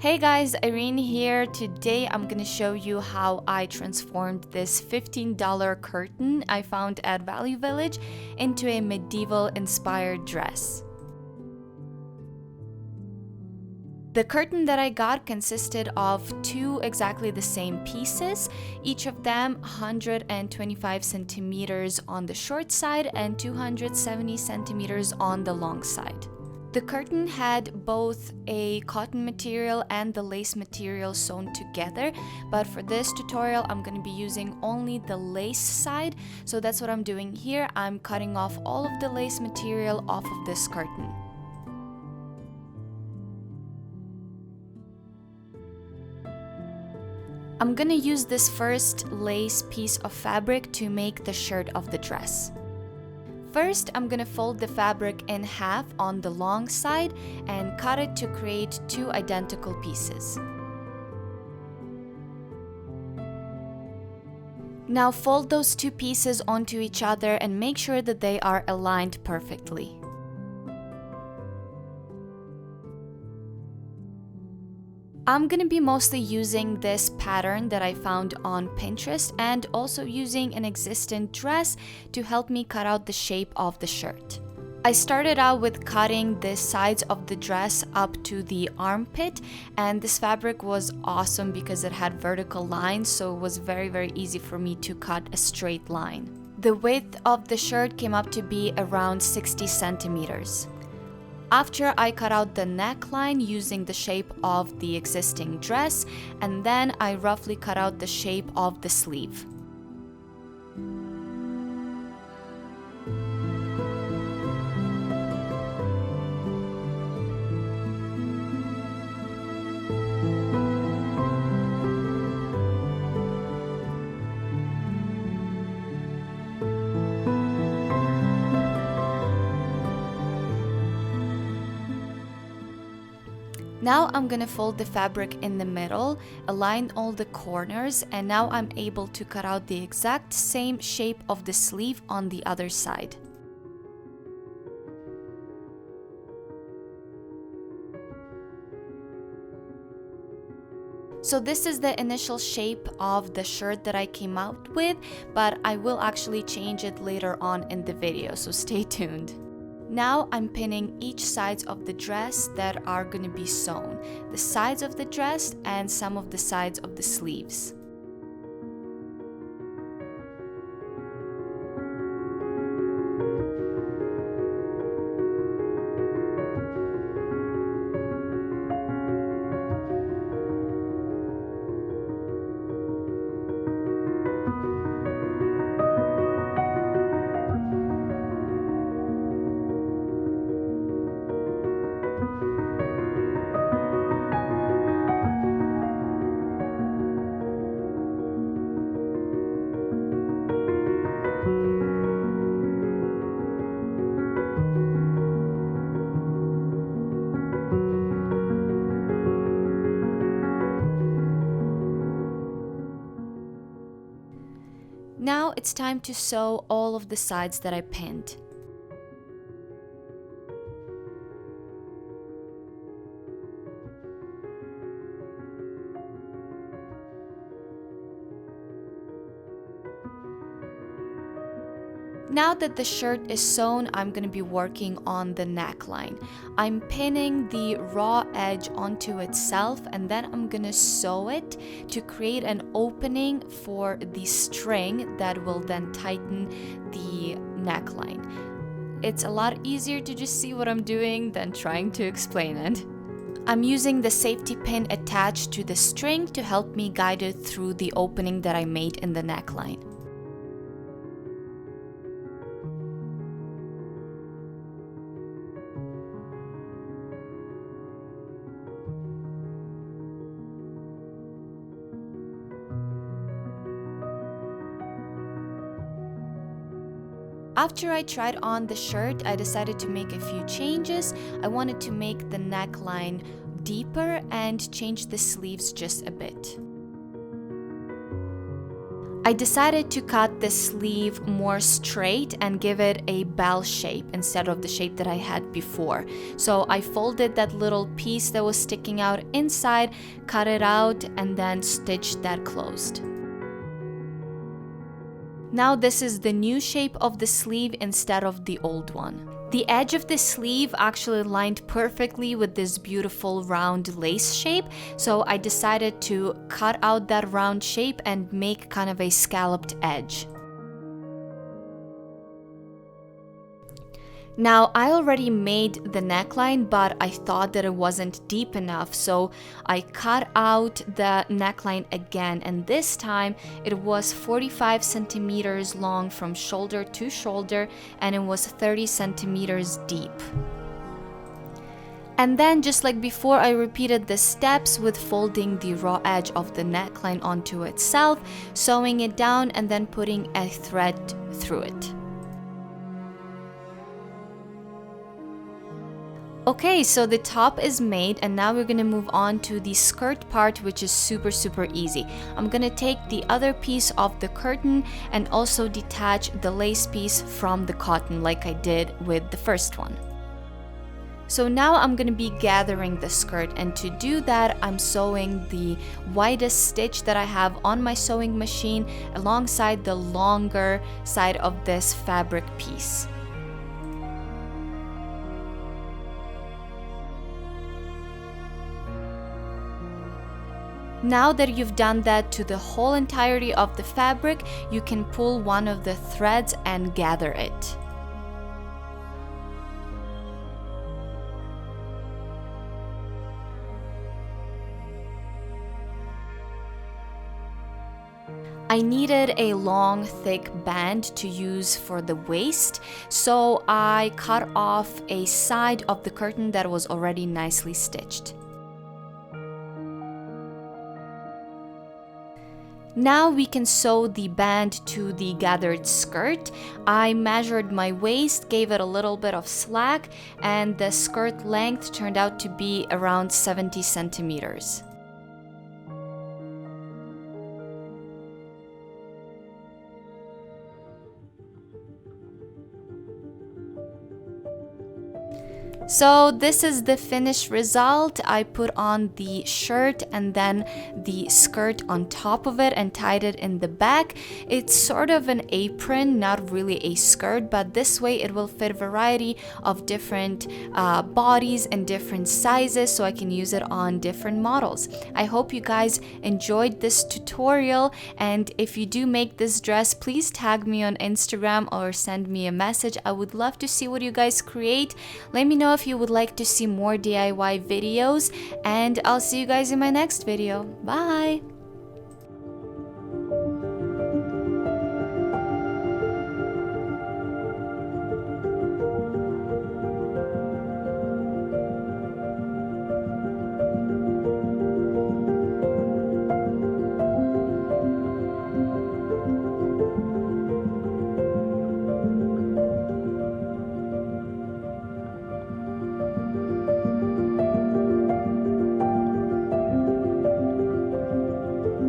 Hey guys, Irene here. Today I'm gonna show you how I transformed this $15 curtain I found at Value Village into a medieval inspired dress. The curtain that I got consisted of two exactly the same pieces, each of them 125 centimeters on the short side and 270 centimeters on the long side. The curtain had both a cotton material and the lace material sewn together, but for this tutorial I'm going to be using only the lace side, so that's what I'm doing here. I'm cutting off all of the lace material off of this curtain. I'm gonna use this first lace piece of fabric to make the shirt of the dress. First, I'm gonna fold the fabric in half on the long side and cut it to create two identical pieces. Now fold those two pieces onto each other and make sure that they are aligned perfectly. I'm gonna be mostly using this pattern that I found on Pinterest and also using an existing dress to help me cut out the shape of the shirt. I started out with cutting the sides of the dress up to the armpit, and this fabric was awesome because it had vertical lines, so it was very easy for me to cut a straight line. The width of the shirt came up to be around 60 centimeters. After I cut out the neckline using the shape of the existing dress, and then I roughly cut out the shape of the sleeve. Now I'm gonna fold the fabric in the middle, align all the corners, and now I'm able to cut out the exact same shape of the sleeve on the other side. So this is the initial shape of the shirt that I came out with, but I will actually change it later on in the video, so stay tuned. Now I'm pinning each sides of the dress that are going to be sewn, the sides of the dress and some of the sides of the sleeves. Now it's time to sew all of the sides that I pinned. Now that the shirt is sewn, I'm going to be working on the neckline. I'm pinning the raw edge onto itself, and then I'm going to sew it to create an opening for the string that will then tighten the neckline. It's a lot easier to just see what I'm doing than trying to explain it. I'm using the safety pin attached to the string to help me guide it through the opening that I made in the neckline. After I tried on the shirt, I decided to make a few changes. I wanted to make the neckline deeper and change the sleeves just a bit. I decided to cut the sleeve more straight and give it a bell shape instead of the shape that I had before. So I folded that little piece that was sticking out inside, cut it out, and then stitched that closed. Now this is the new shape of the sleeve instead of the old one. The edge of the sleeve actually lined perfectly with this beautiful round lace shape, so I decided to cut out that round shape and make kind of a scalloped edge. Now, I already made the neckline, but I thought that it wasn't deep enough, so I cut out the neckline again, and this time it was 45 centimeters long from shoulder to shoulder, and it was 30 centimeters deep. And then, just like before, I repeated the steps with folding the raw edge of the neckline onto itself, sewing it down, and then putting a thread through it. Okay, so the top is made, and now we're gonna move on to the skirt part, which is super easy. I'm gonna take the other piece of the curtain and also detach the lace piece from the cotton like I did with the first one. So now I'm gonna be gathering the skirt, and to do that, I'm sewing the widest stitch that I have on my sewing machine alongside the longer side of this fabric piece. Now that you've done that to the whole entirety of the fabric, you can pull one of the threads and gather it. I needed a long, thick band to use for the waist, so I cut off a side of the curtain that was already nicely stitched. Now we can sew the band to the gathered skirt. I measured my waist, gave it a little bit of slack, and the skirt length turned out to be around 70 centimeters. So this is the finished result. I put on the shirt and then the skirt on top of it and tied it in the back. It's sort of an apron, not really a skirt, but this way it will fit a variety of different bodies and different sizes, so I can use it on different models. I hope you guys enjoyed this tutorial, and if you do make this dress, please tag me on Instagram or send me a message. I would love to see what you guys create. Let me know if you would like to see more DIY videos, and I'll see you guys in my next video. Bye!